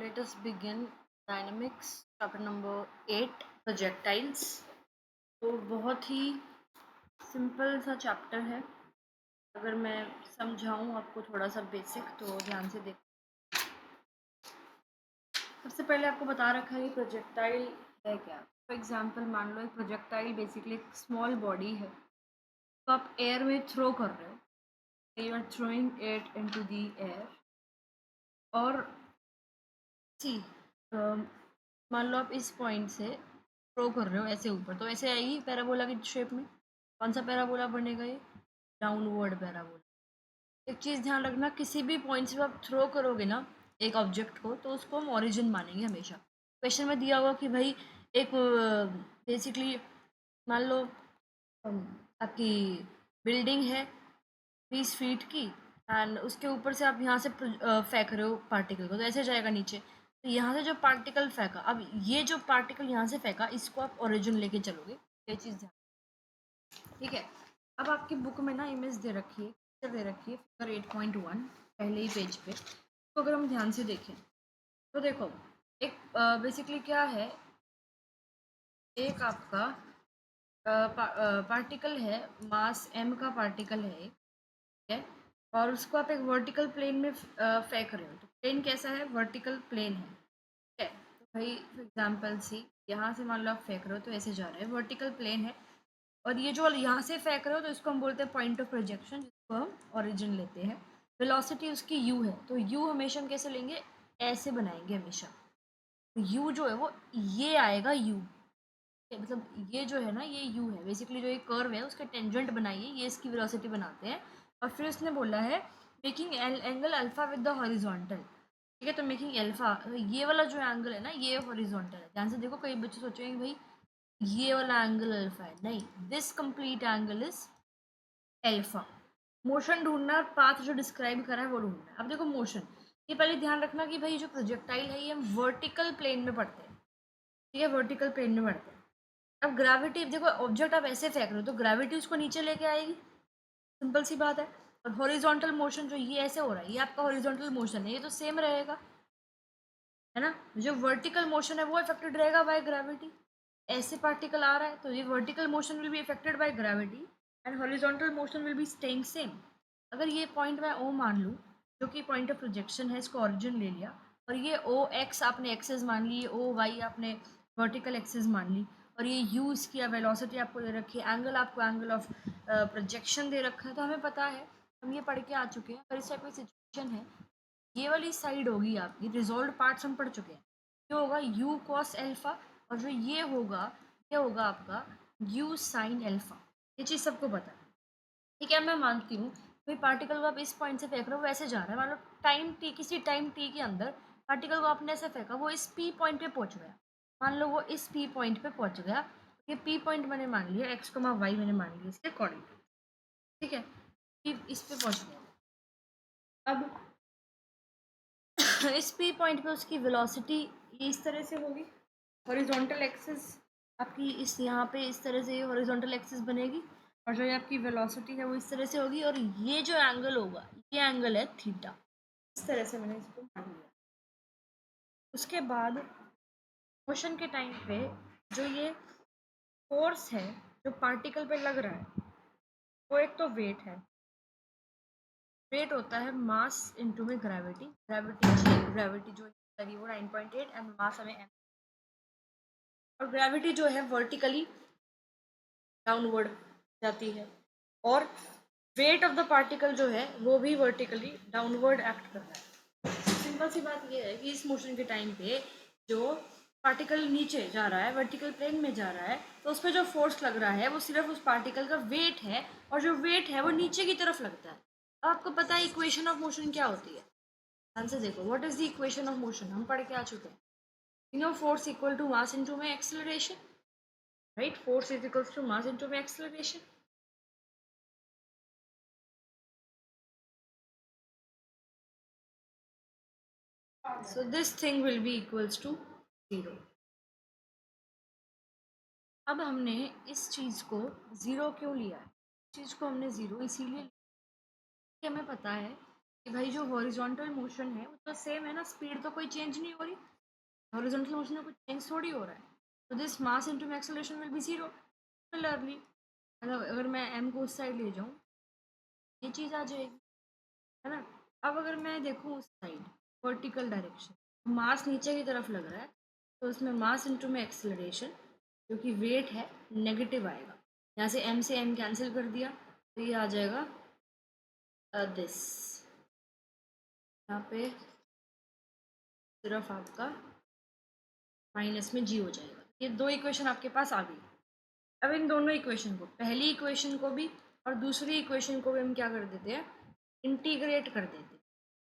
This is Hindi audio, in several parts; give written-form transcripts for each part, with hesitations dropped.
let us begin dynamics chapter number 8 projectiles. तो बहुत ही सिंपल सा चैप्टर है। अगर मैं समझाऊं आपको थोड़ा सा बेसिक तो ध्यान से देख। सबसे पहले आपको बता रखा है कि प्रोजेक्टाइल है क्या। फॉर एग्जांपल मान लो एक प्रोजेक्टाइल बेसिकली एक स्मॉल बॉडी है, तो आप एयर में थ्रो कर रहे हो, you are throwing it into the air. और सी मान लो आप इस पॉइंट से थ्रो कर रहे हो ऐसे ऊपर, तो ऐसे आएगी पैराबोला की शेप में। कौन सा पैराबोला बनेगा? ये डाउनवर्ड पैराबोला। एक चीज़ ध्यान रखना, किसी भी पॉइंट से आप थ्रो करोगे ना एक ऑब्जेक्ट को, तो उसको हम ओरिजिन मानेंगे हमेशा। क्वेश्चन में दिया होगा कि भाई एक बेसिकली मान लो आपकी बिल्डिंग है 20 फीट की, एंड उसके ऊपर से आप यहाँ से फेंक रहे हो पार्टिकल को, तो ऐसे जाएगा नीचे। तो यहाँ से जो पार्टिकल फेंका, अब ये जो पार्टिकल यहाँ से फेंका, इसको आप ओरिजिन लेके चलोगे। ये चीज़ ध्यान, ठीक है। अब आपकी बुक में ना इमेज दे रखी है, पिक्चर दे रखी है, फिगर 8.1 पहले ही पेज पे। तो अगर हम ध्यान से देखें तो देखो एक बेसिकली क्या है, एक आपका पार्टिकल है, मास m का पार्टिकल है, ठीक है। और उसको आप एक वर्टिकल प्लेन में फेंक रहे हो, तो प्लेन कैसा है? वर्टिकल प्लेन है, ठीक है। तो भाई फॉर एग्जांपल सी यहाँ से मान लो आप फेंक रहे हो, तो ऐसे जा रहा है, वर्टिकल प्लेन है। और ये जो यहाँ से फेंक रहे हो, तो इसको हम बोलते हैं पॉइंट ऑफ प्रोजेक्शन, जिसको हम ओरिजिन लेते हैं। वेलोसिटी उसकी u है, तो u हमेशा हम कैसे लेंगे? ऐसे बनाएंगे हमेशा। तो u जो है वो ये आएगा u, मतलब ये जो है ना ये u है। बेसिकली जो ये कर्व है उसके टेंजेंट बनाइए, ये इसकी वेलोसिटी बनाते हैं। और फिर उसने बोला है making angle alpha with the horizontal, ठीक है। तो मेकिंग अल्फा, ये वाला जो एंगल है ना ये हॉरिजॉन्टल है। ध्यान से देखो, कई बच्चे सोचेंगे भाई ये वाला एंगल अल्फा है, नहीं, this complete angle is alpha. Motion ढूंढना और पाथ जो डिस्क्राइब करा है वो ढूंढना है। अब देखो मोशन, ये पहले ध्यान रखना कि भाई जो प्रोजेक्टाइल है ये हम वर्टिकल प्लेन में पढ़ते हैं, ठीक है, वर्टिकल प्लेन में पढ़ते हैं। अब ग्रेविटी देखो, ऑब्जेक्ट आप ऐसे फेंक रहे हो तो ग्रेविटी उसको नीचे लेके आएगी, सिंपल सी बात है। और हॉरिजॉन्टल मोशन जो ये ऐसे हो रहा है, ये आपका हॉरिजॉन्टल मोशन है, ये तो सेम रहेगा, है ना। जो वर्टिकल मोशन है वो इफेक्टेड रहेगा बाय ग्रेविटी। ऐसे पार्टिकल आ रहा है तो ये vertical motion will be affected by gravity and horizontal motion will be staying same. अगर ये पॉइंट मैं ओ मान लूँ, जो कि पॉइंट ऑफ प्रोजेक्शन है, इसको ओरिजिन ले लिया, और ये ओ एक्स आपने एक्सेस मान ली, ओ वाई आपने वर्टिकल एक्सेस मान ली, और ये यू इसकी वेलोसिटी आपको दे रखी है, एंगल आपको एंगल ऑफ प्रोजेक्शन दे रखा है, तो हमें पता है, हम ये पढ़ के आ चुके हैं। अगर इस टाइप की सिचुएशन है, ये वाली साइड होगी आपकी, रिजॉल्व पार्ट्स हम पढ़ चुके हैं, ये होगा यू कॉस एल्फा, और जो ये होगा आपका यू साइन एल्फा। ये चीज़ सबको पता है, ठीक है। मैं मानती हूँ कोई पार्टिकल को आप इस पॉइंट से फेंक रहे हो, वैसे जा रहा है, मान लो टाइम टी, किसी टाइम टी के अंदर पार्टिकल को आपने ऐसे फेंका, वो इस पी पॉइंट पे पहुंच गया। मान लो वो इस पी पॉइंट पे पहुंच गया, ये पी पॉइंट मैंने मान लिया, एक्स को वाई मैंने मान लिया इसके अकॉर्डिंग, ठीक है। इस पे पहुंच गया। अब इस पी पॉइंट पे उसकी वेलोसिटी इस तरह से होगी, हॉरिजॉन्टल एक्सिस आपकी इस यहाँ पे इस तरह से हॉरिजॉन्टल एक्सिस बनेगी, और जो ये आपकी वेलोसिटी है वो इस तरह से होगी, और ये जो एंगल होगा ये एंगल है थीटा। इस तरह से मैंने इसको मान लिया। उसके बाद मोशन के टाइम पे जो ये फोर्स है जो पार्टिकल पे लग रहा है, वो एक तो वेट है, वेट होता है मास इनटू में ग्रेविटी, ग्रेविटी जो लगी वो 9.8 एंड मास हमें m, और ग्रेविटी जो है वर्टिकली डाउनवर्ड जाती है, और वेट ऑफ द पार्टिकल जो है वो भी वर्टिकली डाउनवर्ड एक्ट कर रहा है। सिंपल सी बात ये है कि इस मोशन के टाइम पे जो पार्टिकल नीचे जा रहा है, वर्टिकल प्लेन में जा रहा है, तो उस पर जो फोर्स लग रहा है वो सिर्फ उस पार्टिकल का वेट है, और जो वेट है वो नीचे की तरफ लगता है। अब आपको पता है इक्वेशन ऑफ मोशन क्या होती है? ध्यान से देखो, what is the equation of motion, हम पढ़ के आ चुके हैं। You know force equal to mass into में acceleration, right? Force is equal to mass into में acceleration. So this thing will be equals to 0. अब हमने इस चीज़ को ज़ीरो क्यों लिया है? इस चीज़ को हमने ज़ीरो इसीलिए लिया कि हमें पता है कि भाई जो हॉरिजॉन्टल मोशन है वो तो सेम है ना, स्पीड तो कोई चेंज नहीं हो रही, हॉरिजॉन्टल मोशन में कुछ चेंज थोड़ी हो रहा है, तो this mass into acceleration will be zero. Similarly मतलब अगर मैं m को उस साइड ले जाऊँ ये चीज़ आ जाएगी, है ना। अब अगर मैं देखूँ उस साइड वर्टिकल डायरेक्शन, मास नीचे की तरफ लग रहा है, तो उसमें मास इनटू में एक्सेलरेशन जो कि वेट है नेगेटिव आएगा। यहाँ से m कैंसिल कर दिया तो ये आ जाएगा दिस, यहाँ पे सिर्फ आपका माइनस में g हो जाएगा। ये दो इक्वेशन आपके पास आ गई। अब इन दोनों इक्वेशन को, पहली इक्वेशन को भी और दूसरी इक्वेशन को भी हम क्या कर देते हैं, इंटीग्रेट कर देते हैं।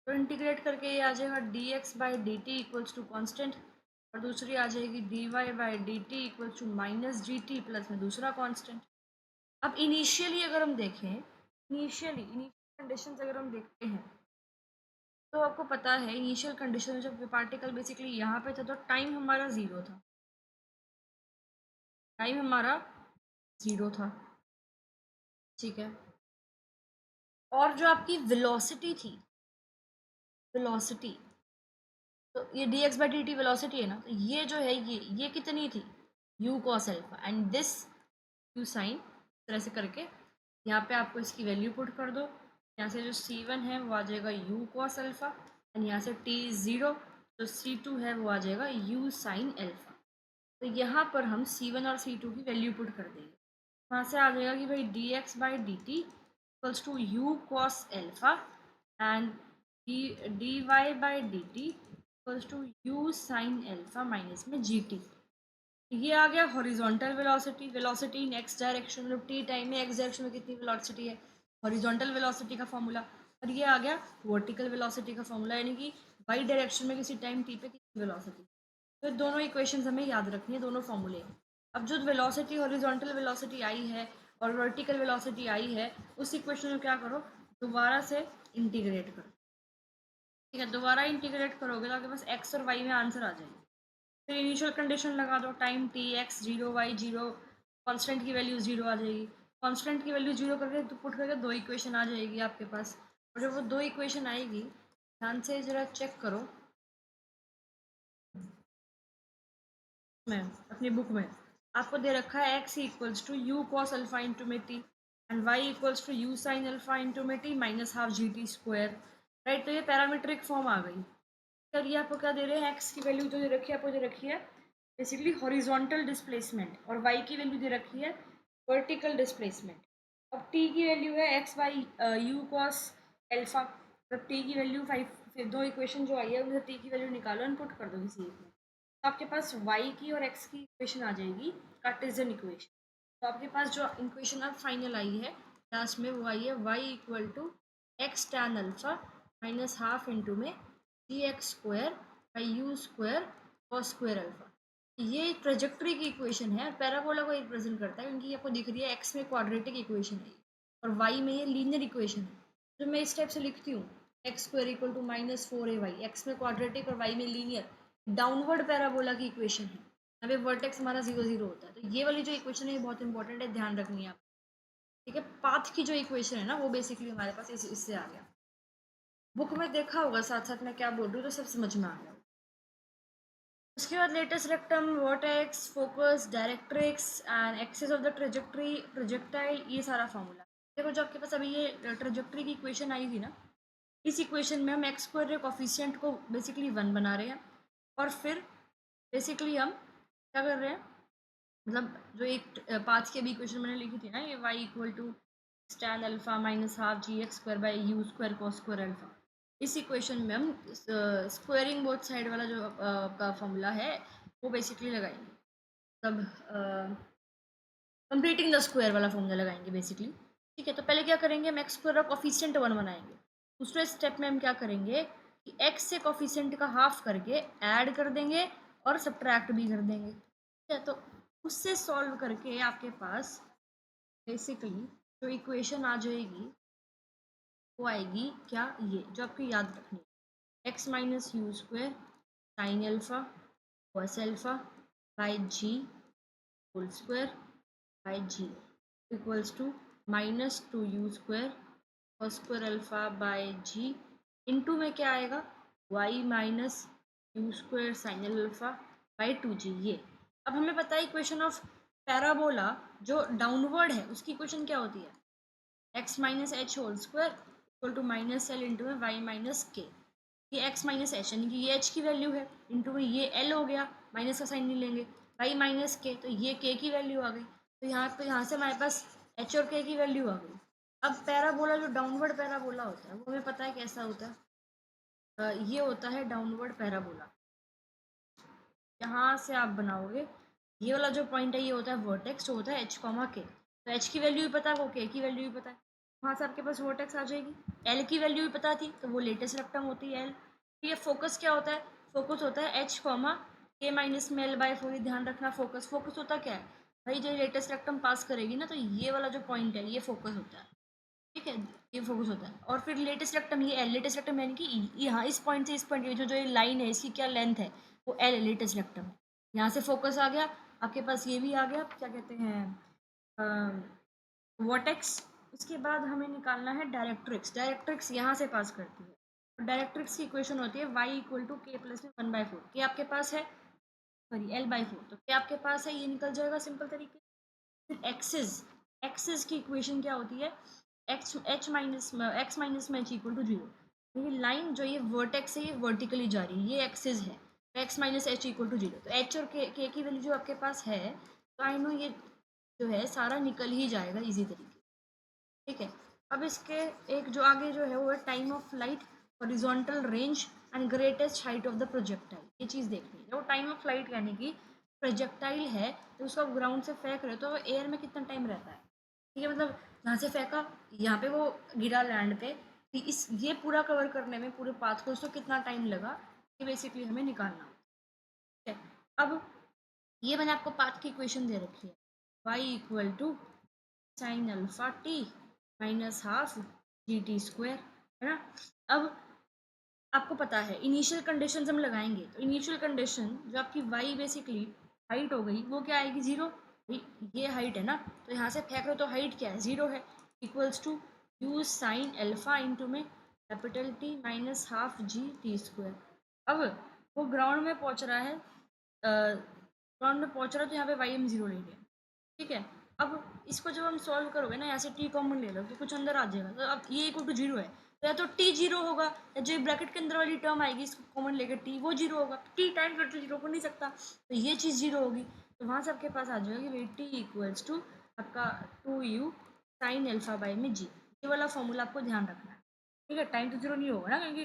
तो इंटीग्रेट करके ये आ जाएगा D X by D T equals to constant, और दूसरी आ जाएगी D Y by D T equals to minus G T plus में दूसरा कॉन्स्टेंट। अब इनिशियली अगर हम देखें, इनिशियल कंडीशन अगर हम देखते हैं तो आपको पता है इनिशियल कंडीशन में जब पार्टिकल बेसिकली यहाँ पे था तो टाइम हमारा ज़ीरो था, टाइम हमारा ज़ीरो था, ठीक है। और जो आपकी वेलोसिटी थी, वेलोसिटी, तो ये D X by D T velocity है ना, तो ये जो है ये कितनी थी, U cos alpha and this U sine, इस तरह से करके यहाँ पे आपको इसकी वैल्यू पुट कर दो। यहाँ से जो C1 है वो आ जाएगा यू कॉस एल्फा, एंड यहाँ से T0 जो C2 है वो आ जाएगा यू साइन एल्फा। तो यहाँ पर हम C1 और C2 की वैल्यू पुट कर देंगे, वहाँ से आ जाएगा कि भाई D X by D T equals to U cos alpha and D Y by D T equals to U sine alpha minus में जी टी। ये आ गया horizontal velocity, velocity in X direction, मतलब टी टाइम में एक्स डायरेक्शन में कितनी वेलोसिटी है, हॉरिजॉन्टल वेलोसिटी का फॉर्मूला। और ये आ गया वर्टिकल वेलोसिटी का फॉर्मूला, यानी कि वाई डायरेक्शन में किसी टाइम टी पे कितनी वेलोसिटी। तो दोनों इक्वेशंस हमें याद रखनी है, दोनों फॉर्मूले। अब जो वेलोसिटी हॉरिजॉन्टल वेलोसिटी आई है और वर्टिकल वेलोसिटी आई है, उस इक्वेशन को क्या करो, दोबारा से इंटीग्रेट करो, ठीक है। दोबारा इंटीग्रेट करोगे तो आपके पास एक्स और वाई में आंसर आ जाएगा। फिर इनिशियल कंडीशन लगा दो, time T X zero Y zero, constant की वैल्यू जीरो आ जाएगी। कॉन्स्टेंट की वैल्यू जीरो करके तो पुट करके दो इक्वेशन आ जाएगी आपके पास। और जब वो दो इक्वेशन आएगी, ध्यान से ज़रा चेक करो में, अपनी बुक में आपको दे रखा है X equals to U cos alpha into में T and Y equals to U sine alpha into में T minus half G T square, right. तो ये पैरामीट्रिक फॉर्म आ गई। और ये आपको क्या दे रहे हैं, एक्स की वैल्यू तो दे रखी है, आपको दे रखी है बेसिकली हॉरिजॉन्टल डिस्प्लेसमेंट, और वाई की वैल्यू दे रखी है वर्टिकल डिस्प्लेसमेंट। अब टी की वैल्यू है x why you cos alpha, जब टी की वैल्यू 5, फिर दो इक्वेशन जो आई है उनसे टी की वैल्यू निकालो, इनपुट कर दो किसी एक में, तो आपके पास y की और x की इक्वेशन आ जाएगी, कार्टेशियन इक्वेशन। तो आपके पास जो इक्वेशन अब फाइनल आई है लास्ट में वो आई है y equal to X tan alpha minus half into में G X square by U square cos square alpha. ये ट्रेजेक्ट्री की इक्वेशन है, पैराबोला को रिप्रेजेंट करता है क्योंकि आपको दिख रही है x में क्वाड्रेटिक इक्वेशन है और y में ये लीनियर इक्वेशन है। तो मैं इस टाइप से लिखती हूँ X square equal to minus four A Y, X में क्वाड्रेटिक और वाई में लीनियर, डाउनवर्ड पैराबोला की इक्वेशन है। यहाँ पे वर्टेक्स हमारा 0 0 होता है, तो ये वाली जो इक्वेशन है ये बहुत इंपॉर्टेंट है, ध्यान रखनी है आप, ठीक है। पाथ की जो इक्वेशन है ना वो बेसिकली हमारे पास इससे आ गया। बुक में देखा होगा साथ साथ मैं क्या बोल रही हूँ तो सब समझ में आ गया। उसके बाद latus rectum, vertex, focus, directrix and axis of the trajectory, projectile, ये सारा फॉर्मूला। देखो जो आपके पास अभी ये ट्रेजेक्ट्री की इक्वेशन आई थी ना, इस इक्वेशन में हम एक्स स्क्वायर कॉफिशिएंट को बेसिकली 1 बना रहे हैं, और फिर बेसिकली हम क्या कर रहे हैं, मतलब जो एक पाथ की अभी इक्वेशन मैंने लिखी थी ना, ये y equal to tan alpha minus half G X square by U square cos square alpha, इस इक्वेशन में हम स्क्वायरिंग बोथ साइड वाला जो का फॉर्मूला है वो बेसिकली लगाएंगे, तब कंप्लीटिंग द स्क्वायर वाला फॉर्मूला लगाएंगे बेसिकली, ठीक है। तो पहले क्या करेंगे, हम एक्स स्क्वायर का कॉफिशिएंट 1 बनाएंगे। दूसरे स्टेप में हम क्या करेंगे कि एक्स से कॉफिशिएंट का हाफ करके ऐड कर देंगे और सब्ट्रैक्ट भी कर देंगे, ठीक है। तो उससे सॉल्व करके आपके पास बेसिकली जो इक्वेशन आ जाएगी वो आएगी क्या, ये जो आपको याद रखनी है, X minus U square sine alpha cos alpha by G whole square by G equals to minus two you square cos square alpha by G into में क्या आएगा, y minus U square sine alpha by 2g। ये अब हमें पता है इक्वेशन ऑफ पैराबोला जो डाउनवर्ड है उसकी इक्वेशन क्या होती है, x minus H whole square equal to minus L into में वाई माइनस के। ये x माइनस एच यानी कि ये h की वैल्यू है, इंटू में ये l हो गया, माइनस का साइन नहीं लेंगे, y माइनस के तो ये k की वैल्यू आ गई। तो यहाँ से हमारे पास h और k की वैल्यू आ गई। अब पैराबोला जो डाउनवर्ड पैराबोला होता है वो हमें पता है कैसा होता है, ये होता है डाउनवर्ड पैराबोला। यहाँ से आप बनाओगे, ये वाला जो पॉइंट है ये होता है वर्टेक्स, जो होता है h कॉमा के। तो h की वैल्यू भी पता है, वो k की वैल्यू भी पता है, वहाँ से आपके पास वर्टेक्स आ जाएगी। l की वैल्यू भी पता थी तो वो लेटेस्ट रेक्टम होती है l। ये फोकस क्या होता है, फोकस होता है h कॉमा के माइनस में l बाई 4। ध्यान रखना फोकस फोकस होता क्या है भाई, जो लेटेस्ट रेक्टम पास करेगी ना तो ये वाला जो पॉइंट है ये फोकस होता है, ठीक है, ये फोकस होता है। और फिर लेटेस्ट रेक्टम, ये एल लेटेस्ट रेक्टम यानी कि यहाँ इस पॉइंट से इस पॉइंट की जो ये लाइन है इसकी क्या लेंथ है, वो एल लेटेस्ट रेक्टम है। यहाँ से फोकस आ गया, आपके पास ये भी आ गया, क्या कहते हैं वर्टेक्स। उसके बाद हमें निकालना है डायरेक्ट्रिक्स। डायरेक्ट्रिक्स यहाँ से पास करती है, और डायरेक्ट्रिक्स की इक्वेशन होती है y इक्वल टू के प्लस में 1/4। के आपके पास है, सॉरी l/4, तो के आपके पास है, ये निकल जाएगा सिंपल तरीके। फिर एक्सिस, एक्सिस की इक्वेशन क्या होती है, एक्स माइनस में एच इक्वल टू 0। ये लाइन जो ये वर्टेक्स है ये वर्टिकली जा रही है, ये एक्सिस है, X minus H equal to 0। तो एच और के की वैल्यू जो आपके पास है, तो आई नो ये जो है सारा निकल ही जाएगा इजी तरीके, ठीक है। अब इसके एक जो आगे जो है वो है time of light, horizontal range and greatest height of the projectile. ये चीज़ देखनी है, जो टाइम ऑफ लाइट यानी कि प्रोजेक्टाइल है तो उसको आप ग्राउंड से फेंक रहे हो तो एयर में कितना टाइम रहता है, ठीक है, मतलब यहाँ से फेंका, यहाँ पे वो गिरा लैंड पे, कि इस ये पूरा कवर करने में पूरे पाथ को उसको कितना टाइम लगा, ये बेसिकली हमें निकालना, ठीक है। अब ये मैंने आपको पाथ की इक्वेशन दे रखी है, y equal to sine alpha t minus half G T square, है ना। अब आपको पता है इनिशियल कंडीशन हम लगाएंगे, तो इनिशियल कंडीशन जो आपकी y बेसिकली हाइट हो गई वो क्या आएगी, 0। ये हाइट है ना, तो यहाँ से फेंक रहे हो तो हाइट क्या है, 0 है, equals to U sine alpha into में capital T minus half G T square. अब वो ग्राउंड में पहुँच रहा है, ग्राउंड में पहुँच रहा है तो यहाँ पे वाई हम 0 ले लिया, ठीक है। अब इसको जब हम सॉल्व करोगे ना, यहाँ से टी कॉमन ले लो तो कुछ अंदर आ जाएगा, तो अब ये इक्वल टू 0 है तो या तो टी 0 होगा, या जो ब्रैकेट के अंदर वाली टर्म आएगी इसको कॉमन लेकर टी, वो 0 होगा। टी टाइम फिर तो 0 हो नहीं सकता, तो ये चीज़ 0 होगी, तो वहाँ से आपके पास आ जाएगा कि भाई टी इक्वल्स टू आपका 2u साइन एल्फा बाई में जी। ये वाला फॉर्मूला आपको ध्यान रखना है, ठीक है। टाइम तो 0 नहीं होगा ना, क्योंकि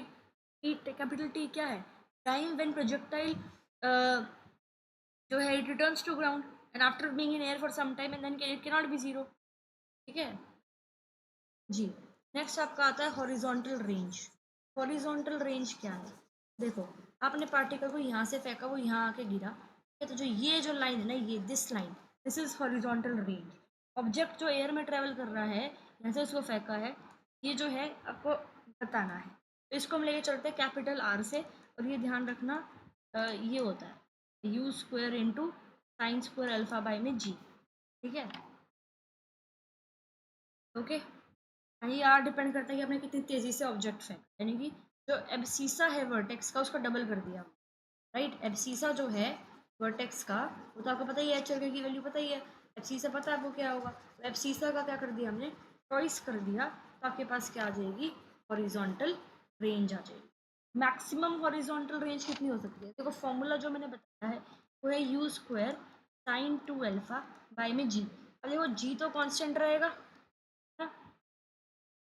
टी कैपिटल टी क्या है, टाइम व्हेन प्रोजेक्टाइल जो है it returns to ground and after being in air for some time and then it can not be 0, ठीक है जी। नेक्स्ट आपका आता है हॉरिजॉन्टल रेंज। हॉरिजॉन्टल रेंज क्या है, देखो आपने पार्टिकल को यहाँ से फेंका, वो यहाँ आके गिरा, ठीक है, तो जो ये जो लाइन है ना, ये this line, this is horizontal range. Object जो एयर में ट्रेवल कर रहा है, यहाँ से उसको फेंका है, ये जो है आपको बताना है, तो इसको हम लेके चलते हैं कैपिटल आर से। और ये ध्यान रखना ये होता है you square into sine square alpha by में जी, ठीक है, ओके। ये आर डिपेंड करता है कि आपने कितनी तेज़ी से ऑब्जेक्ट फेंका, यानी कि जो एब्सीसा है वर्टेक्स का उसका डबल कर दिया, राइट। एब्सीसा जो है वर्टेक्स का, वो तो आपको पता ही है, एच की वैल्यू पता ही है, एब्सीसा पता है आपको क्या होगा, तो एब्सीसा का क्या कर दिया हमने, चॉइस कर दिया, तो आपके पास क्या आ जाएगी, हॉरिजॉन्टल रेंज आ जाएगी। मैक्सिमम हॉरिजॉन्टल रेंज कितनी हो सकती है, देखो फॉर्मूला जो मैंने बताया है वो है you square sign 2 alpha by में जी। अब देखो जी तो कांस्टेंट रहेगा ना,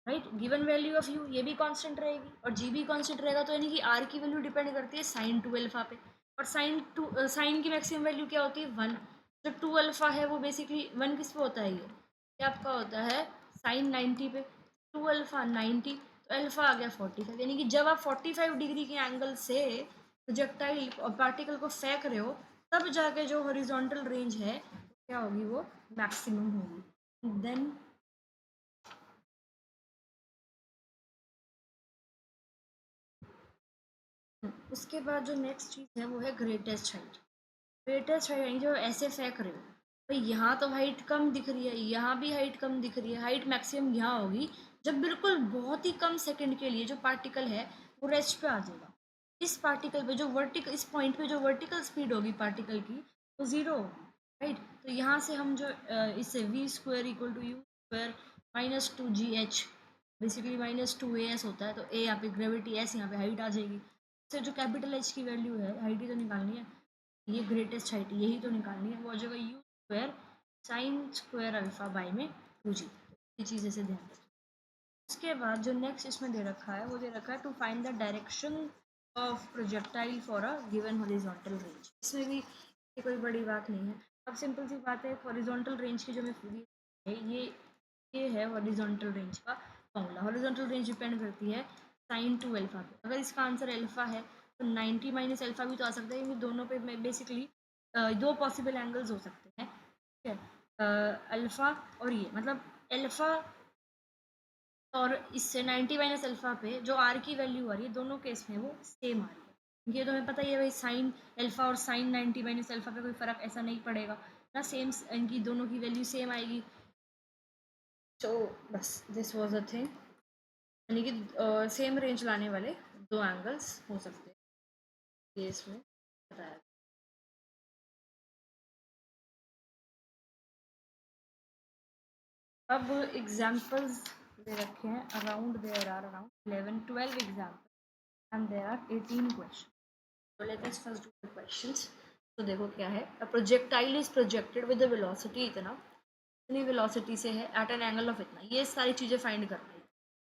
right, given value of you ये भी कांस्टेंट रहेगी और जी भी कांस्टेंट रहेगा, तो यानी कि आर की वैल्यू डिपेंड करती है साइन 2 अल्फा पे, और साइन की मैक्सिमम वैल्यू क्या होती है 1। जो 2 अल्फा है वो बेसिकली 1 किस पे होता है, ये आपका होता है साइन 90 पे, 2 अल्फा 90, तो अल्फा आ गया 45, यानी कि जब आप 45 डिग्री के एंगल से प्रोजेक्टाइल और पार्टिकल को फेंक रहे हो, तब जाके जो हॉरिजॉन्टल रेंज है क्या होगी, वो मैक्सिमम होगी। देन उसके बाद जो नेक्स्ट चीज़ है वो है ग्रेटेस्ट हाइट। ग्रेटेस्ट हाइट यानी जो ऐसे फेंक रहे हो, भाई यहाँ तो हाइट कम दिख रही है, यहाँ भी हाइट कम दिख रही है, हाइट मैक्सिमम यहाँ होगी जब बिल्कुल बहुत ही कम सेकंड के लिए जो पार्टिकल है वो रेस्ट पे आ जाएगा। इस पार्टिकल पे जो वर्टिकल, इस पॉइंट पे जो वर्टिकल स्पीड होगी पार्टिकल की वो ज़ीरो होगी, राइट। तो यहाँ से हम जो इससे v square equal to you square minus two g h, basically minus two a s होता है। तो ए यहाँ पे ग्रेविटी, एस यहाँ पे हाइट आ जाएगी। इससे जो कैपिटल एच की वैल्यू है, हाइट ही तो निकालनी है, ये ग्रेटेस्ट हाइट यही तो निकालनी है, वो हो जाएगा you square sine square alpha by में टू जी। ये चीज़ ऐसे ध्यान रखें। उसके बाद जो नेक्स्ट इसमें दे रखा है वो दे रखा है to find the direction of projectile for a given horizontal range. इसमें भी ये कोई बड़ी बात नहीं है। अब सिंपल सी बात है, हॉरिजॉन्टल रेंज की जो मैं पूरी है ये है हॉरिजॉन्टल रेंज का फॉर्मूला। हॉरिजॉन्टल रेंज डिपेंड करती है साइन टू अल्फा पे। अगर इसका आंसर अल्फा है तो 90 माइनस अल्फा भी तो आ सकता है, क्योंकि दोनों पे बेसिकली दो पॉसिबल एंगल्स हो सकते हैं, ठीक है। अल्फा और ये मतलब अल्फा और इससे 90 माइनस अल्फा पे जो आर की वैल्यू आ रही है दोनों केस में वो सेम आ रही है। ये तो हमें पता ही है भाई, साइन अल्फा और साइन 90 माइनस अल्फा पे कोई फ़र्क ऐसा नहीं पड़ेगा ना, सेम इनकी दोनों की वैल्यू सेम आएगी। तो बस दिस वाज अ थिंग, यानी कि सेम रेंज लाने वाले दो एंगल्स हो सकते हैं, ये इसमें बताया। अब एग्जाम्पल्स दे रखे हैं, around there are around 11-12 example and there are 18 question. So let us first do the questions. तो देखो क्या है, a projectile is projected with the velocity इतनी वेलोसिटी से है at an angle of इतना, ये सारी चीज़ें फाइंड करनी है।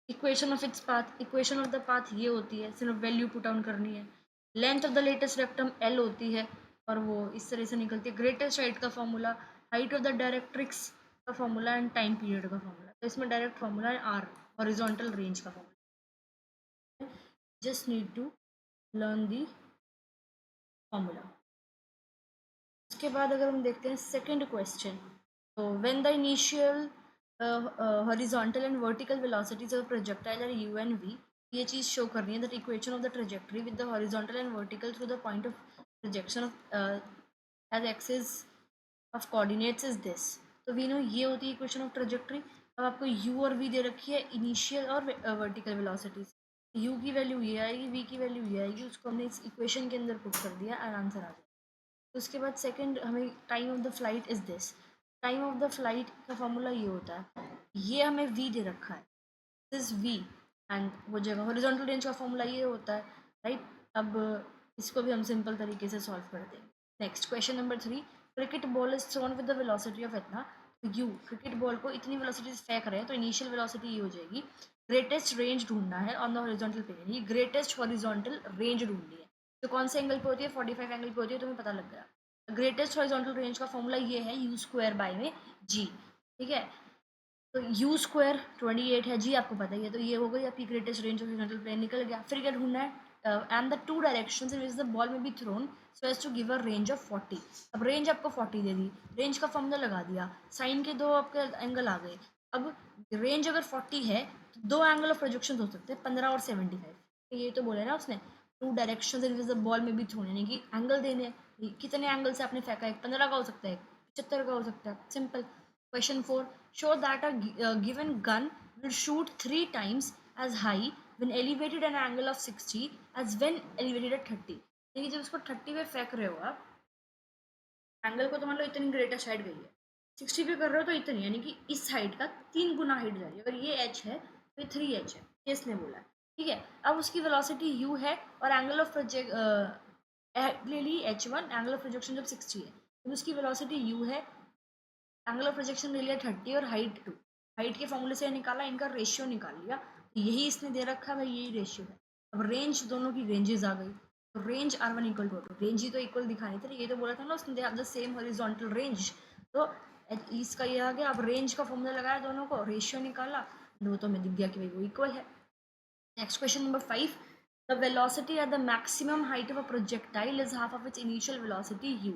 Equation of its path, equation of the path ये होती है, सिर्फ वैल्यू पुट डाउन करनी है। Length of the latus rectum L होती है और वो इस तरह से निकलती है। ग्रेटेस्ट हाइट का formula, height of the directrix का फॉर्मूला एंड टाइम पीरियड का फॉर्मूला। तो इसमें डायरेक्ट फॉर्मूला है आर, हॉरिजॉन्टल रेंज का formula. Just need to learn the formula. उसके बाद अगर हम देखते हैं सेकंड क्वेश्चन, तो when the initial horizontal and vertical velocities of projectile are u and v, ये चीज़ शो करनी है that equation of the trajectory with the horizontal and vertical through the point of projection of as axis of coordinates is this. तो वी नो ये होती है इक्वेशन ऑफ ट्रेजेक्टरी। अब आपको यू और वी दे रखी है इनिशियल और वर्टिकल वेलोसिटीज। यू की वैल्यू ये आएगी, वी की वैल्यू ये आएगी, उसको हमने इस इक्वेशन के अंदर पुट कर दिया और आंसर आ गया। उसके बाद सेकंड हमें time of the flight is this. Time of the flight का फॉर्मूला ये होता है, ये हमें वी दे रखा है, दिस वी एंड हो जाएगा। हॉरिजॉन्टल रेंज का फॉर्मूला ये होता है, राइट। अब इसको भी हम सिंपल तरीके से सॉल्व कर देंगे। Next question number 3, cricket ball is throne with the velocity of इतना। यू क्रिकेट बॉल को इतनी वेलोसिटी से फेंक रहे हैं, तो इनिशियल वेलोसिटी ये हो जाएगी। ग्रेटेस्ट रेंज ढूंढना है ऑन द हॉरिजॉन्टल प्लेन, ये ग्रेटेस्ट हॉरिजॉन्टल रेंज ढूंढनी है। तो कौन से एंगल पे होती है, 45 एंगल पे होती है, तुम्हें पता लग गया। ग्रेटेस्ट हॉरिजॉन्टल रेंज का फॉर्मूला ये है यू स्क्वायर बाई में जी, ठीक है। तो यू स्क्वायर 28 है, जी आपको पता ही है, तो ये हो गई आपकी greatest range of horizontal plane निकल गया। फिर क्या ढूंढना है, and the two directions in which the ball may be thrown so as to give a range of 40। अब रेंज आपको 40 दे दी, रेंज का फॉर्मूला लगा दिया, साइन के दो आपके एंगल आ गए। अब रेंज अगर 40 है तो दो एंगल ऑफ प्रोजेक्शन हो सकते हैं, 15 और 75। ये तो बोले ना उसने, to direction in which the ball may be thrown, यानी कि एंगल देने, कितने एंगल से आपने फेंका है, 15 का हो सकता है, 75 का हो सकता है, simple. Question 4, show that a given gun will shoot 3 times as high when elevated an angle of 60 as when elevated at 30। देखिए जब इसको 30 पे फेंक रहे हो आप, एंगल को तो मान लो इतनी ग्रेटेस्ट हाइट गई है, 60 पे कर रहे हो तो इतनी, यानी कि इस हाइट का 3 गुना हाइट जा रही है। अगर ये h है तो ये 3h है, ये इसने बोला है, ठीक है। अब उसकी वेलोसिटी u है और एंगल ऑफ प्रोजेक्ट ले ली h1, एंगल ऑफ प्रोजेक्शन जब 60 है तो उसकी वेलोसिटी u है, एंगल ऑफ प्रोजेक्शन ले लिया 30 और हाइट 2। हाइट के फॉर्मूले से निकाला, इनका रेशियो निकाल लिया, यही इसने दे रखा भाई, यही रेशियो है। अब रेंज, दोनों की रेंजेस आ गई, तो range R1 equal to, range ही तो इक्वल दिखानी थी, ये तो बोला था ना उसने, they have the same horizontal range. तो इसका ये आ गया। अब रेंज का फॉर्मूला लगाया, दोनों को रेशियो निकाला, दो तो में दिख गया कि भाई वो इक्वल है। Next question number 5, the velocity at the maximum height of a projectile is half of its initial velocity u।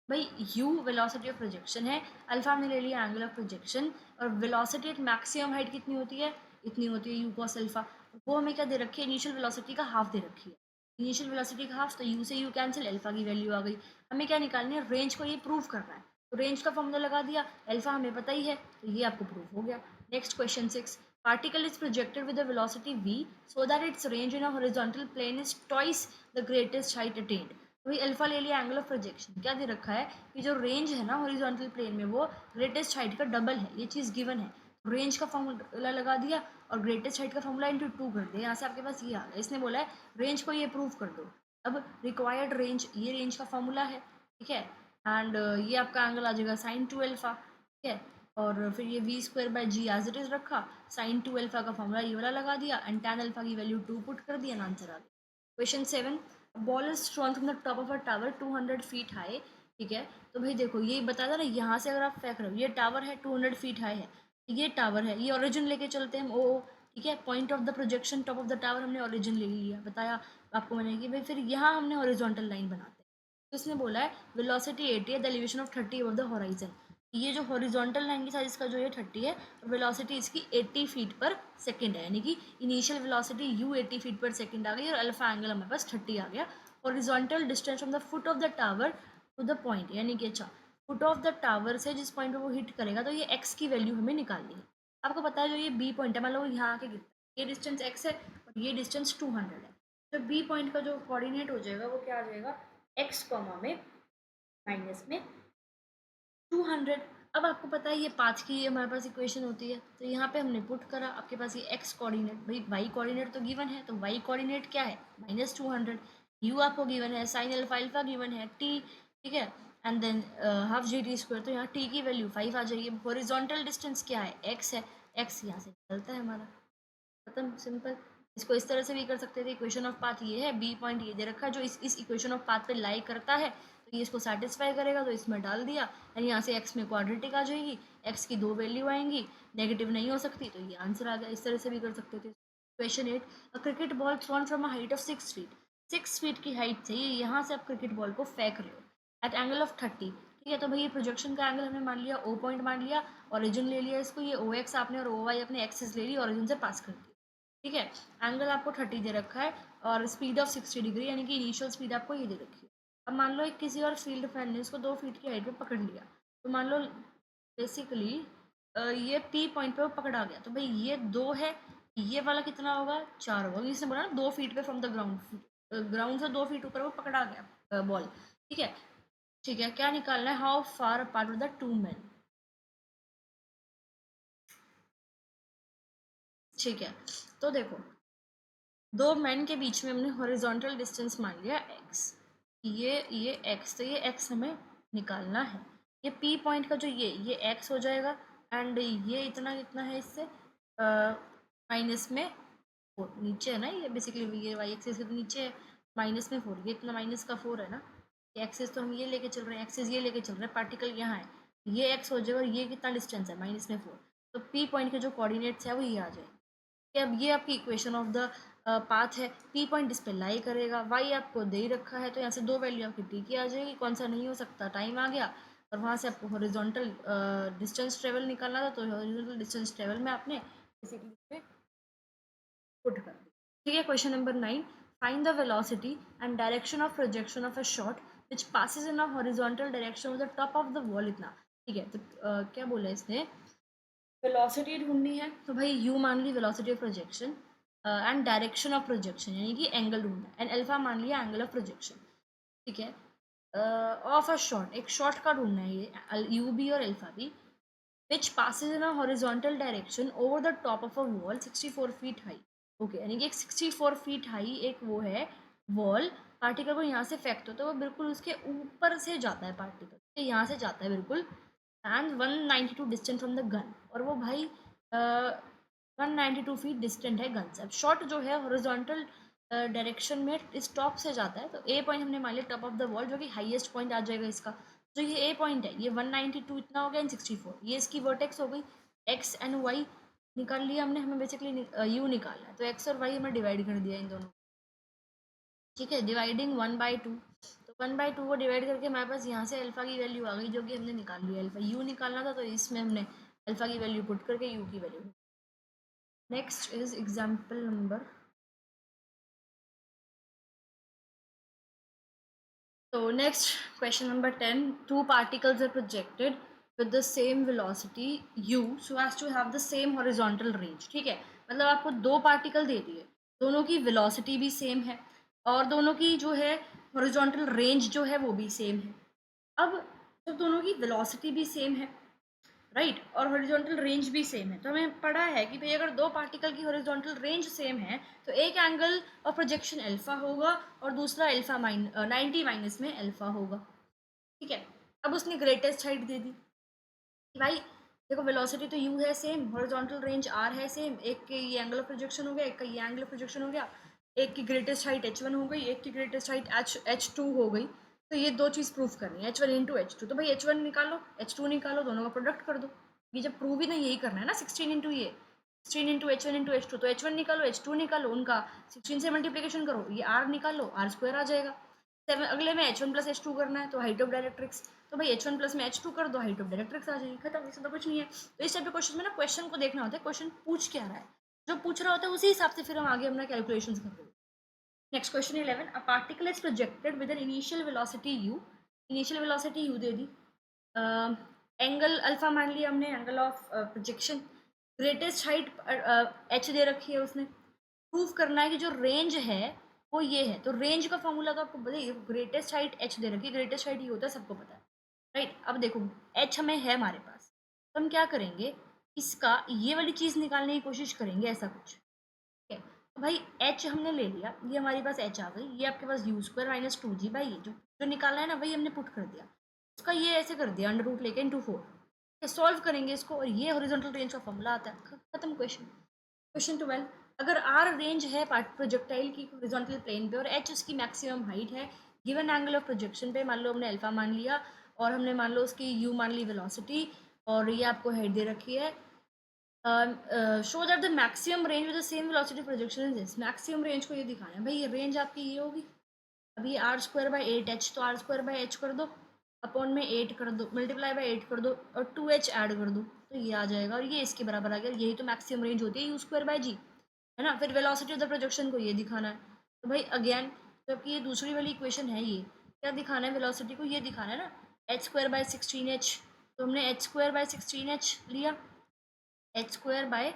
भाई u वेलोसिटी ऑफ प्रोजेक्शन है, अल्फा हमने ले लिया एंगल ऑफ प्रोजेक्शन, और वेलोसिटी एट मैक्सिमम हाइट कितनी होती है, इतनी होती है u cos अल्फा। वो हमें क्या दे रखी है, इनिशियल वेलोसिटी का हाफ दे रखी है, इनिशियल वेलोसिटी का हाफ, तो u से u कैंसिल, अल्फा की वैल्यू आ गई। हमें क्या निकालनी है, रेंज को ये प्रूव करना है, तो रेंज का फॉर्मूला लगा दिया, अल्फा हमें पता ही है, तो ये आपको प्रूव हो गया। Next question 6, Particle is projected with a velocity v so that its range in a horizontal plane is twice the greatest height attained. वही अल्फा ले लिया एंगल ऑफ प्रोजेक्शन, क्या दे रखा है कि जो रेंज है ना हॉरिजॉन्टल प्लेन में वो ग्रेटेस्ट हाइट का डबल है, ये चीज़ गिवन है। रेंज का फॉर्मूला लगा दिया और ग्रेटेस्ट हाइट का फॉर्मूला इंटू 2 कर दिया, यहाँ से आपके पास ये आ गया। इसने बोला है रेंज को ये प्रूव कर दो। अब रिक्वायर्ड रेंज, ये रेंज का फॉर्मूला है, ठीक है। एंड ये आपका एंगल आ जाएगा साइन 2 अल्फा, ठीक है। और फिर ये v square by g as it is रखा, साइन 2 अल्फा का फॉर्मूला ये वाला लगा दिया एंड टैन अल्फा की वैल्यू 2 पुट कर दिया, आंसर आ गया। Question 7, ball is thrown from the top of a tower 200 feet high, ठीक है। तो भाई देखो ये बता था ना, यहाँ से अगर आप फेंक रहे हो, ये टावर है 200 फीट हाई है, ये टावर है, ये ओरिजिन लेके चलते हैं हम ओ, ठीक है। Point of the projection top of the tower हमने ओरिजिन ले लिया, बताया आपको मैंने कि भाई फिर यहाँ हमने हॉरिजॉन्टल लाइन बनाते हैं। तो इसने बोला है वेलोसिटी 80 है, the elevation of 30 above the horizon. ये जो हॉरिजॉन्टल लाइन के साथ इसका जो ये 30 है, वेलोसिटी इसकी 80 फीट पर सेकंड है, यानी कि initial velocity u 80 feet per second आ गई और अल्फा एंगल हमारे पास 30 आ गया। Horizontal distance from the foot of the tower to the point, यानी कि अच्छा फुट ऑफ द टावर से जिस पॉइंट पर वो हिट करेगा तो ये x की वैल्यू हमें निकालनी है। आपको पता है जो ये b पॉइंट है, मान लो यहाँ आके गिरता है, ये डिस्टेंस x है और ये डिस्टेंस 200 है, तो b पॉइंट का जो कोऑर्डिनेट हो जाएगा वो क्या आ जाएगा, x कॉमा में माइनस में 200। अब आपको पता है ये पाथ की हमारे पास इक्वेशन होती है, तो यहाँ पे हमने पुट करा, आपके पास ये x कोऑर्डिनेट, भाई y कोऑर्डिनेट तो गिवन है, तो y कोऑर्डिनेट क्या है -200, u आपको गिवन है, साइन अल्फा अल्फा गिवन है, t, ठीक है, and than half G T square, तो यहाँ t की वैल्यू 5 आ जाएगी। हॉरिजॉन्टल डिस्टेंस क्या है, x है, x यहाँ से निकलता है हमारा, खत्म, सिंपल। इसको इस तरह से भी कर सकते थे, इक्वेशन ऑफ पाथ ये है, बी पॉइंट ये दे रखा है जो इस इक्वेशन ऑफ पाथ पे लाई करता है, तो ये इसको सेटिस्फाई करेगा, तो इसमें डाल दिया एंड यहाँ से x में क्वाड्रेटिक आ जाएगी, x की 2 वैल्यू आएंगी, नेगेटिव नहीं हो सकती, तो ये आंसर आ गया। इस तरह से भी कर सकते थे। Question 8, a cricket ball thrown from a height of 6 feet, 6 feet की हाइट से ये यहाँ से आप क्रिकेट बॉल को फेंक रहे हो एट एंगल ऑफ 30, ठीक है। तो भाई ये प्रोजेक्शन का एंगल हमने मान लिया, ओ पॉइंट मान लिया, ओरिजिन ले लिया इसको, ये ओ एक्स आपने और ओ वाई अपने एक्सेस ले ली, ओरिजिन से पास कर दिया, ठीक है। एंगल आपको 30 दे रखा है और स्पीड ऑफ 60 डिग्री, यानी कि इनिशियल स्पीड आपको ये दे रखी है। अब मान लो एक किसी और फील्ड फ्रेंड ने इसको 2 फीट की हाइट पे पकड़ लिया, तो मान लो बेसिकली ये पी पॉइंट पे वो पकड़ा गया, तो भाई ये 2 है, ये वाला कितना होगा, 4 होगा, इसने बोला ना 2 फीट पे फ्रॉम द ग्राउंड, ग्राउंड से 2 फीट ऊपर वो पकड़ा गया बॉल, ठीक है। ठीक है, क्या निकालना है, how far apart the 2 men, ठीक है। तो देखो 2 मैन के बीच में हमने हॉरिजॉन्टल डिस्टेंस मान लिया x, ये x, तो ये x हमें निकालना है। ये p पॉइंट का जो ये x हो जाएगा एंड ये इतना कितना है इससे माइनस में 4, नीचे है ना ये बेसिकली, ये y एक्सिस के नीचे है, माइनस में 4, ये इतना माइनस का 4 है ना, ये एक्सिस तो हम ये लेके चल रहे हैं, एक्सिस ये लेके चल रहे हैं, पार्टिकल यहाँ है, ये x हो जाएगा और ये कितना डिस्टेंस है -4, तो p पॉइंट के जो कोऑर्डिनेट्स है वो ये आ जाएगा। अब ये आपकी इक्वेशन ऑफ द पाथ है, पी पॉइंट इस पे लाई करेगा, वाई आपको दे ही रखा है, तो यहाँ से 2 वैल्यू आपकी टी की आ जाएगी, कौन सा नहीं हो सकता, टाइम आ गया, और वहाँ से आपको हॉरिजॉन्टल डिस्टेंस ट्रेवल निकालना था, तो हॉरिजॉन्टल डिस्टेंस ट्रेवल में आपने बेसिकली पुट कर दी, ठीक है। Question number 9, find the velocity and direction of projection of a shot which passes in a horizontal direction of the top of the wall, इतना, ठीक है। तो क्या बोला इसने, वेलोसिटी ढूंढनी है, तो भाई u मान ली velocity of projection and direction of projection, यानी कि एंगल ढूंढना है, एंड अल्फा मान लिया एंगल ऑफ प्रोजेक्शन, ठीक है। ऑफ अ शॉट, एक शॉट का ढूंढना है ये यू बी और alpha b, which passes in a horizontal direction over the top of a wall 64 feet high, okay, यानी कि एक 64 फीट हाई एक वो है वॉल, पार्टिकल को यहाँ से फेंकते हो तो वो बिल्कुल उसके ऊपर से जाता है, पार्टिकल यहाँ से जाता है बिल्कुल, and 192 distant from the gun, और वो भाई 192 फीट डिस्टेंट है गन से। अब शॉट जो है हॉरिजॉन्टल डायरेक्शन में इस टॉप से जाता है, तो ए पॉइंट हमने मान लिया टॉप ऑफ द वॉल, जो कि हाईएस्ट पॉइंट आ जाएगा इसका, जो ये ए पॉइंट है ये 192 इतना हो गया एंड 64, ये इसकी वर्टेक्स हो गई, एक्स एंड वाई निकाल लिया हमने, हमें बेसिकली यू निकालना है, तो एक्स और वाई हमें डिवाइड कर दिया इन दोनों, ठीक है, डिवाइडिंग 1/2, तो 1/2 को डिवाइड करके हमारे पास यहाँ से अल्फा की वैल्यू आ गई, जो कि हमने निकाल लिया, अल्फा यू निकालना था, तो इसमें हमने अल्फा की वैल्यू पुट करके यू की value. Next is example number, so next question number 10, two particles are projected with the same velocity u so as to have the same horizontal range। ठीक है, मतलब आपको दो पार्टिकल दे दिए, दोनों की वेलोसिटी भी सेम है और दोनों की जो है हॉरिजॉन्टल रेंज जो है वो भी सेम है। अब जब दोनों की वेलोसिटी भी सेम है, राइट, और हॉरिजॉन्टल रेंज भी सेम है, तो हमें पढ़ा है कि भाई अगर दो पार्टिकल की हॉरिजॉन्टल रेंज सेम है तो एक एंगल ऑफ प्रोजेक्शन अल्फा होगा और दूसरा अल्फा 90 माइनस में अल्फा होगा। ठीक है, अब उसने ग्रेटेस्ट हाइट दे दी कि भाई देखो वेलोसिटी तो u है सेम, हॉरिजॉन्टल रेंज r है सेम, एक के ये एंगल ऑफ प्रोजेक्शन हो गया, एक का ये एंगल ऑफ प्रोजेक्शन हो गया, एक की ग्रेटेस्ट हाइट h1 हो गई, एक की ग्रेटेस्ट हाइट h2 हो गई। तो ये दो चीज़ प्रूव करनी है, h1 इंटू h2, तो भाई h1 निकालो h2 निकालो, दोनों का प्रोडक्ट कर दो। ये जब प्रूव ही नहीं यही करना है ना, 16 इंटू ये 16 इंटू h1 इंटू h2, तो h1 निकालो h2 निकालो, उनका 16 से मल्टीप्लीकेशन करो, ये r निकालो, r स्क्वायर आ जाएगा। अगले में h1 प्लस h2 करना है तो हाइट ऑफ डायरेक्ट्रिक्स, तो भाई h1 प्लस में h2 कर दो, हाइट ऑफ डायरेक्ट्रिक्स आ जाएगी, खत्म, इससे तो कुछ नहीं है। तो इस टाइप के क्वेश्चन में ना क्वेश्चन को देखना होता है, क्वेश्चन पूछ क्या रहा है, जो पूछ रहा होता है उसी हिसाब से फिर हम आगे अपना कैलकुलेशंस करते हैं। Next question 11, a particle is projected with an initial velocity u, initial velocity u they the, angle alpha मान लिया हमने, angle of projection, greatest height h दे रखी है उसने, प्रूव करना है कि जो रेंज है वो ये है। तो रेंज का फॉर्मूला तो आपको बताइए, ग्रेटेस्ट हाइट h दे रखी है, ग्रेटेस्ट हाइट ये होता है सबको पता है, राइट। अब देखो h हमें है हमारे पास, तो हम क्या करेंगे, इसका ये वाली चीज़ निकालने की कोशिश करेंगे, ऐसा कुछ, ठीक है। तो भाई h हमने ले लिया, ये हमारे पास h आ गई, ये आपके पास यू स्क्वायर माइनस 2g भाई, ये जो जो निकालना है ना वही हमने पुट कर दिया, उसका ये ऐसे कर दिया अंडर रूट लेके इंटू 4, सॉल्व करेंगे इसको और ये हॉरिजॉन्टल रेंज का फॉर्मूला आता है, खत्म क्वेश्चन। क्वेश्चन 12, अगर आर रेंज है प्रोजेक्टाइल की हॉरिजॉन्टल प्लेन पे और एच उसकी मैक्सिमम हाइट है, गिवन एंगल ऑफ प्रोजेक्शन पे, मान लो हमने अल्फा मान लिया और हमने मान लो उसकी यू मान ली वेलोसिटी और ये आपको हाइट दे रखी है, show that the maximum range with the same velocity projection is this, maximum range को ये दिखाना है भाई, ये रेंज आपकी ये होगी, अभी आर स्क्वायर बाई 8h, तो आर स्क्वायर बाई एच कर दो, अपॉन में 8 कर दो, मल्टीप्लाई बाई 8 कर दो और 2h ऐड कर दो, तो ये आ जाएगा और ये इसके बराबर आ गया, यही तो मैक्सिमम रेंज होती है यू स्क्वायर बाई जी, है ना। फिर वेलोसिटी ऑफ द प्रोजेक्शन को ये दिखाना है, तो भाई अगेन जबकि ये दूसरी वाली इक्वेशन है, ये क्या दिखाना है, वेलोसिटी को ये दिखाना है ना, एच स्क्वायर बाई 16h, तो हमने एच स्क्वायर बाई 16h लिया, एच स्क्वायर बाय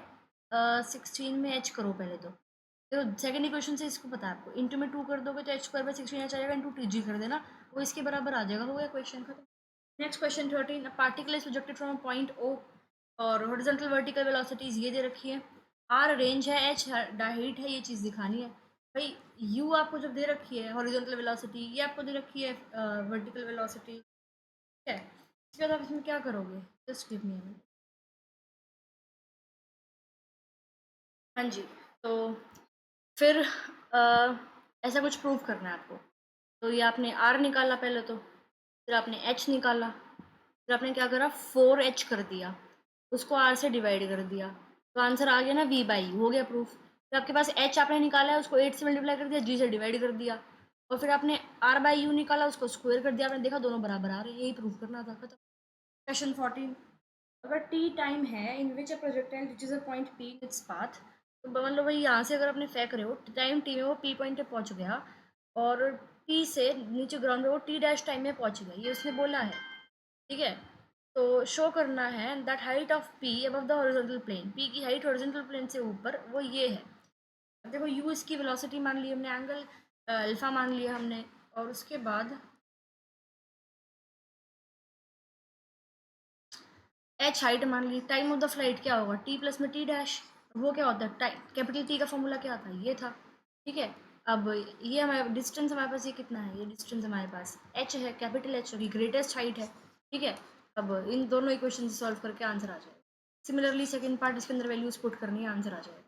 16 में एच करो पहले तो सेकंड इक्वेशन से इसको पता है आपको, इंटू में 2 कर दोगे तो एच स्क्वायर बाय 16 एच आ जाएगा, इंटू टी जी कर देना, वो इसके बराबर आ जाएगा, हो गया क्वेश्चन खत्म। Next question 13, a particle is projected from a point O और हॉरिजॉन्टल वर्टिकल वेलोसिटीज ये दे रखी है, आर रेंज है, एच हाइट है, ये चीज़ दिखानी है। भाई यू आपको जब दे रखी है हॉरिजॉन्टल वेलोसिटी, ये आपको दे रखी है वर्टिकल वेलोसिटी, ठीक है, इसके बाद आप इसमें क्या करोगे, जस्ट गिव मी। हाँ जी, तो फिर ऐसा कुछ प्रूव करना है आपको, तो ये आपने आर निकाला पहले, तो फिर आपने एच निकाला, फिर आपने क्या करा 4h कर दिया, उसको आर से डिवाइड कर दिया, तो आंसर आ गया ना v बाई, हो गया प्रूफ। फिर आपके पास h आपने निकाला है, उसको 8 से मल्टीप्लाई कर दिया, g से डिवाइड कर दिया, और फिर आपने r बाई u निकाला, उसको स्क्वायर कर दिया, आपने देखा दोनों बराबर आ रहे हैं, यही प्रूफ करना था, खत्म। क्वेश्चन 14, अगर t टाइम है in which a projectile reaches a point p in its path, तो मान लो भाई यहाँ से अगर अपने फेंक रहे हो टाइम t में, वो p पॉइंट पे पहुँच गया और t से नीचे ग्राउंड पे वो t डैश टाइम में पहुँच गया, ये उसने बोला है, ठीक है। तो शो करना है that height of p above the horizontal plane, p की हाइट हॉरिजॉन्टल प्लेन से ऊपर वो ये है। अब देखो u इसकी वेलोसिटी मान ली हमने, एंगल अल्फा मान लिया हमने, और उसके बाद एच हाइट मान ली, टाइम ऑफ द फ्लाइट क्या होगा, टी प्लस में टी डैश, वो क्या होता है टाइम, कैपिटल टी का फॉर्मूला क्या था, ये था, ठीक है। अब ये हमारे डिस्टेंस हमारे पास ये कितना है, ये डिस्टेंस हमारे पास एच है, कैपिटल एच होगी, ग्रेटेस्ट हाइट है, ठीक है। अब इन दोनों इक्वेशन से सॉल्व करके आंसर आ जाएगा। सिमिलरली सेकंड पार्ट, इसके अंदर वैल्यूज पुट करनी है, आंसर आ जाएगा।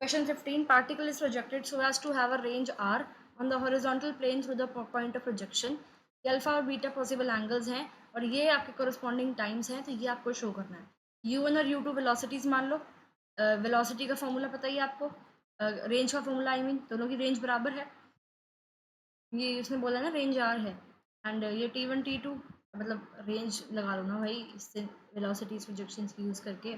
Question 15, particle is projected so as to have a range r on the horizontal plane through the point of projection, ये अल्फा और बीटा पॉसिबल एंगल्स हैं और ये आपके corresponding टाइम्स हैं, तो ये आपको शो करना है। u1 और u2 वेलोसिटीज मान लो, वेलोसिटी का फॉर्मूला पता ही है आपको, रेंज का फॉर्मूला आई मीन, दोनों की रेंज बराबर है, ये उसने बोला ना रेंज आर है, एंड ये t1 t2 मतलब रेंज लगा लो ना भाई, इससे वेलोसिटीज प्रोजेक्शंस की यूज़ करके,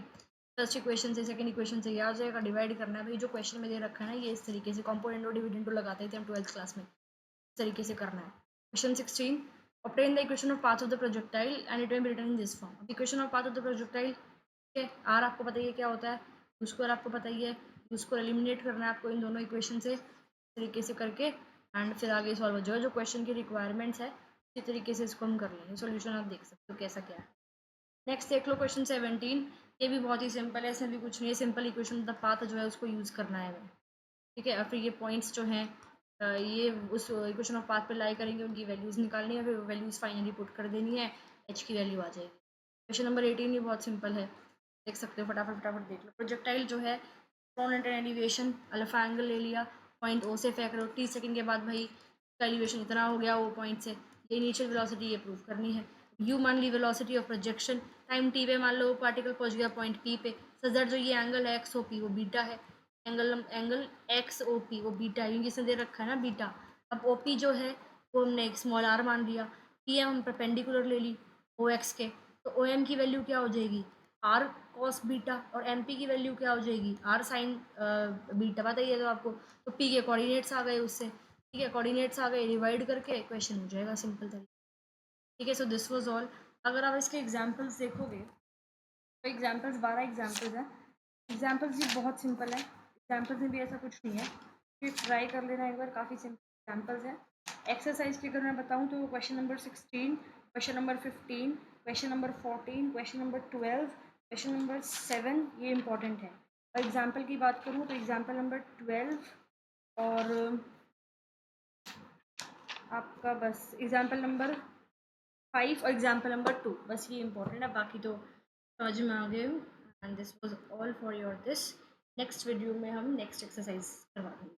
फर्स्ट इक्वेशन से सेकंड इक्वेशन से ये आ जाएगा, डिवाइड करना है भाई, जो क्वेश्चन में दे रखा है ना ये इस तरीके से, कॉम्पोनेंट और डिविडेंड लगाते थे हम 12th क्लास में, इस तरीके से करना है। Question 16, obtain the equation of path of the projectile and it will be written in this form. Equation of path of the projectile, ठीक है, आर आपको पता ही है क्या होता है, उसको आपको पता ही है, उसको एलिमिनेट करना है आपको इन दोनों इक्वेशन से तरीके से करके, एंड फिर आगे सॉल्व हो जाएगा। जो क्वेश्चन की रिक्वायरमेंट्स है इसी तरीके से इसको हम कर लेंगे। सॉल्यूशन आप देख सकते हो कैसा क्या है। नेक्स्ट देख लो क्वेश्चन 17। ये भी बहुत ही सिंपल है, इसमें भी कुछ नहीं है, सिंपल इक्वेशन द पाथ जो है उसको यूज़ करना है हमें, ठीक है। और फिर ये पॉइंट्स जो हैं ये उस इक्वेशन ऑफ पाथ पे लाई करेंगे, उनकी वैल्यूज़ निकालनी है, फिर वैल्यूज़ फाइनली पुट कर देनी है, एच की वैल्यू आ जाएगी। क्वेश्चन नंबर 18 ये बहुत सिंपल है, देख सकते हो, फटाफट फटाफट देख लो। प्रोजेक्टाइल जो है from and elevation alpha angle ले लिया, पॉइंट ओ से फेंक रहे हो, 30 सेकंड के बाद भाई इसका एलिवेशन इतना हो गया वो पॉइंट से, ये इनिशियल वेलोसिटी ये प्रूव करनी है। यू मान ली velocity of projection, time T पे मान लो पार्टिकल पहुंच गया पॉइंट पी पे, सदर जो ये एंगल है एक्स ओ पी वो बीटा है, एंगल एक्स ओ पी वो बीटा है, क्योंकि इसने दे रखा है ना बीटा। अब ओ पी जो है वो हमने एक स्मॉल आर मान लिया, पी एम हम परपेंडिकुलर ले ली ओ एक्स के, तो ओ एम की वैल्यू क्या हो जाएगी, आर कॉस बीटा, और एम पी की वैल्यू क्या हो जाएगी, आर साइन बीटा, पता ही है तो आपको। तो पी के कोऑर्डिनेट्स आ गए उससे, ठीक है, कोऑर्डिनेट्स आ गए, डिवाइड करके क्वेश्चन हो जाएगा सिंपल तरीके, ठीक है। So this was all. अगर आप इसके एग्जांपल्स देखोगे तो एग्जांपल्स 12 एग्जांपल्स हैं। एग्जांपल्स भी बहुत सिंपल है, एग्जांपल्स में भी ऐसा कुछ नहीं है, फिर ट्राई कर लेना एक बार, काफ़ी सिंपल एग्जांपल्स हैं। एक्सरसाइज की अगर मैं बताऊँ तो question number 16, question number 15, question number 14, question number 12, question number 7 ये इंपॉर्टेंट है। और एग्जाम्पल की बात करूँ तो एग्जाम्पल नंबर 12 और आपका बस एग्जाम्पल नंबर 5 और एग्जाम्पल नंबर 2, बस ये इंपॉर्टेंट है, बाकी तो समझ में आ गए हो। And this was all for your this. Next video में हम नेक्स्ट एक्सरसाइज करवा देंगे।